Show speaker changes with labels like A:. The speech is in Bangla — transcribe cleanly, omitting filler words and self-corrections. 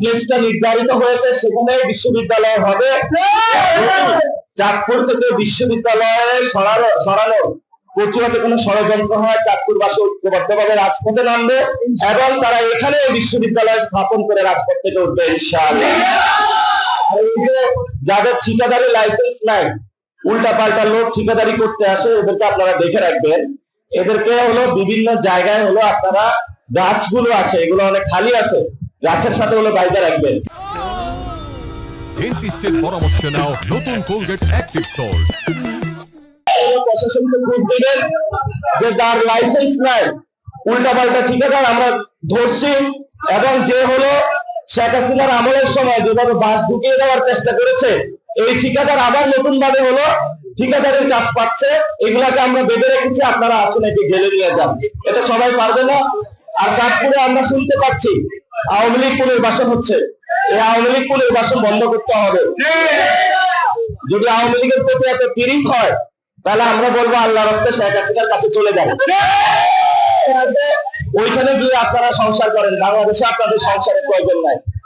A: প্লেসটা নির্ধারিত হয়েছে, সেখানে বিশ্ববিদ্যালয় হবে। চাঁদপুর থেকে বিশ্ববিদ্যালয়ে সরানোর প্রচুরতে কোনো ষড়যন্ত্র হয়, চাঁদপুরবাসী ঐক্যবদ্ধভাবে রাজপথে নামবে এবং তারা এখানে বিশ্ববিদ্যালয় স্থাপন করে রাজপথ থেকে উঠবে ইনশাআল্লাহ। যাদের ঠিকাদারি লাইসেন্স নাই, উল্টা পাল্টা লোক ঠিকাদারি করতে আসে, এদেরকে আপনারা দেখে রাখবেন। এদেরকে হলো বিভিন্ন জায়গায় হলো আপনারা গাছগুলো আছে, এগুলো অনেক খালি আছে, গাছের সাথে হলো বাইরে রাখবেন।
B: ডেন্টিস্টের পরামর্শ নাও নতুন কোলগেট অ্যাক্টিভ সল্ট।
A: প্রশাসনকে বুঝ দিবেন যে তার লাইসেন্স নাই, উল্টা পাল্টা ঠিকাদার আমরা ধরছি, এবং যে হলো শেখ হাসিনার আমলের সময় যেভাবে বাস ঢুকিয়ে দেওয়ার চেষ্টা করেছে, এই ঠিকাদার আবার নতুন ভাবে হলো ঠিকাদারের কাজ পাচ্ছে। এগুলাকে আমরা বেঁধে রেখেছি, আপনারা আসুন এটি জেলে নিয়ে যান, এটা সবাই পারবে না। আর চাঁদপুরে আমরা শুনতে পাচ্ছি আওয়ামী লীগ পুনর্বাসন হচ্ছে, এই আওয়ামী লীগ পুনর্বাসন বন্ধ করতে হবে। যদি আওয়ামী লীগের প্রতি এত পিরিত হয়, তাহলে আমরা বলবো আল্লাহর রাস্তে শেখ হাসিনার কাছে চলে যান, ওইখানে গিয়ে আপনারা সংসার করেন। বাংলাদেশে আপনাদের সংসারের প্রয়োজন নাই।